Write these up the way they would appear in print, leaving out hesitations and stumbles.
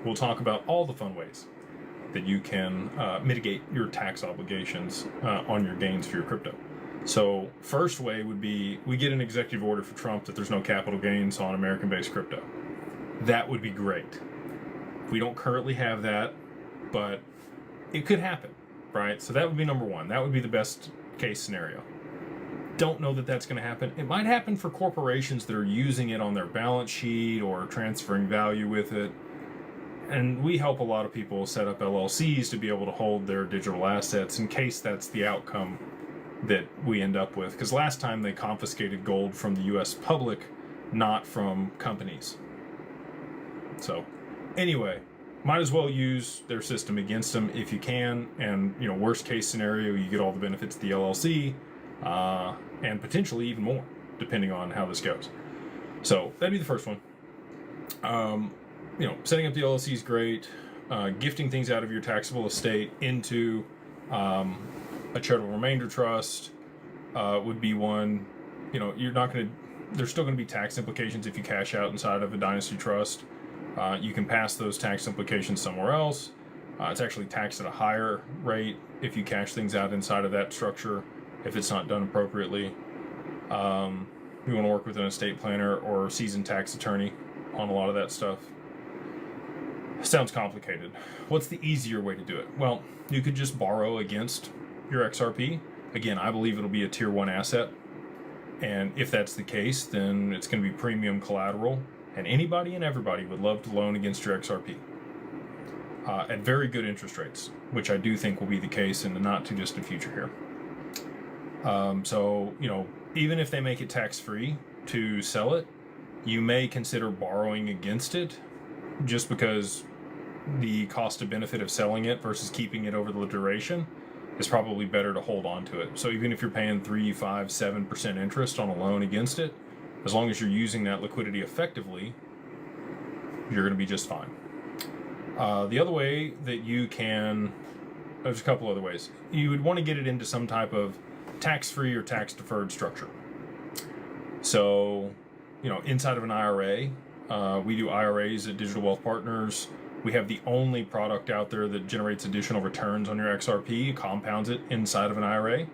we'll talk about all the fun ways that you can mitigate your tax obligations on your gains for your crypto. So first way would be we get an executive order for Trump that there's no capital gains on American-based crypto. That would be great. We don't currently have that, but it could happen, right? So that would be number one. That would be the best case scenario. Don't know that that's going to happen. It might happen for corporations that are using it on their balance sheet or transferring value with it. And we help a lot of people set up LLCs to be able to hold their digital assets in case that's the outcome that we end up with. Because last time they confiscated gold from the US public, not from companies. So anyway, might as well use their system against them if you can. And, you know, worst case scenario, you get all the benefits of the LLC, and potentially even more, depending on how this goes. So that'd be the first one. You know, setting up the LLC is great. Gifting things out of your taxable estate into a charitable remainder trust would be one. You know, you're not going to, there's still going to be tax implications if you cash out inside of a dynasty trust. You can pass those tax implications somewhere else. It's actually taxed at a higher rate if you cash things out inside of that structure, if it's not done appropriately. You want to work with an estate planner or seasoned tax attorney on a lot of that stuff. Sounds complicated. What's the easier way to do it? Well, you could just borrow against your XRP. Again, I believe it'll be a tier 1 asset. And if that's the case, then it's going to be premium collateral. And anybody and everybody would love to loan against your XRP at very good interest rates, which I do think will be the case in the not too distant future here. So, you know, even if they make it tax-free to sell it, you may consider borrowing against it just because the cost of benefit of selling it versus keeping it over the duration is probably better to hold on to it. So even if you're paying 3, 5, 7% interest on a loan against it, as long as you're using that liquidity effectively, you're going to be just fine. The other way that you can, there's a couple other ways. You would want to get it into some type of tax-free or tax-deferred structure. So, you know, inside of an IRA, we do IRAs at Digital Wealth Partners. We have the only product out there that generates additional returns on your XRP, compounds it inside of an IRA.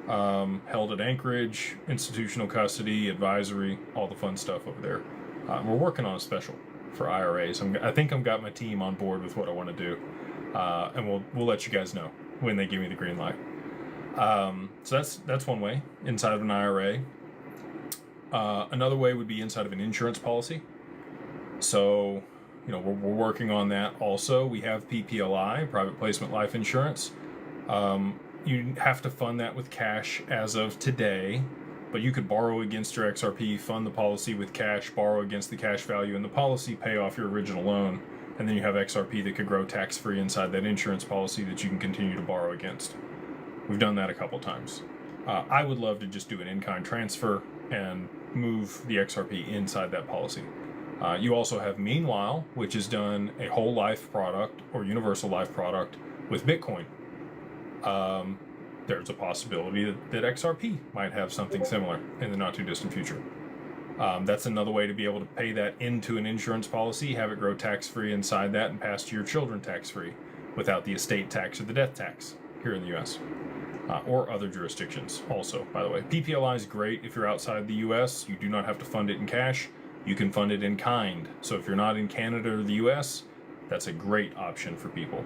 Held at Anchorage, institutional custody, advisory, all the fun stuff over there. We're working on a special for IRAs. I think I've got my team on board with what I want to do, and we'll let you guys know when they give me the green light. So that's one way inside of an IRA. Another way would be inside of an insurance policy. So, you know, we're working on that also. We have PPLI, private placement life insurance. You have to fund that with cash as of today, but you could borrow against your XRP, fund the policy with cash, borrow against the cash value in the policy, pay off your original loan, and then you have XRP that could grow tax-free inside that insurance policy that you can continue to borrow against. We've done that a couple times. I would love to just do an in-kind transfer and move the XRP inside that policy. You also have Meanwhile, which has done a whole life product or universal life product with Bitcoin. There's a possibility that XRP might have something similar in the not too distant future. That's another way to be able to pay that into an insurance policy, have it grow tax-free inside that, and pass to your children tax-free without the estate tax or the death tax here in the U.S. Or other jurisdictions also, by the way. PPLI is great if you're outside the U.S. You do not have to fund it in cash. You can fund it in kind. So if you're not in Canada or the U.S., that's a great option for people.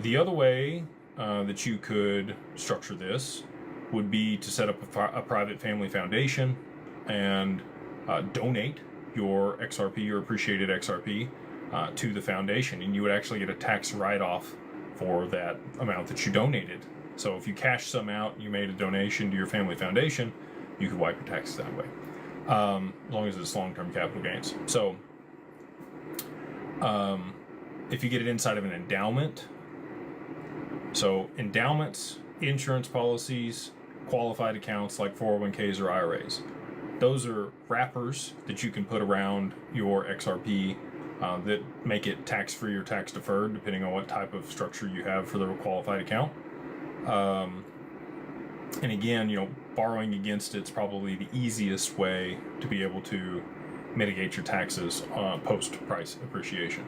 The other way that you could structure this would be to set up a private family foundation and donate your XRP, your appreciated XRP, to the foundation, and you would actually get a tax write-off for that amount that you donated. So if you cash some out, you made a donation to your family foundation, you could wipe your taxes that way, as long as it's long-term capital gains. So if you get it inside of an endowment, so endowments, insurance policies, qualified accounts like 401ks or IRAs, those are wrappers that you can put around your XRP that make it tax-free or tax-deferred, depending on what type of structure you have for the qualified account. And again, you know, borrowing against it's probably the easiest way to be able to mitigate your taxes post-price appreciation.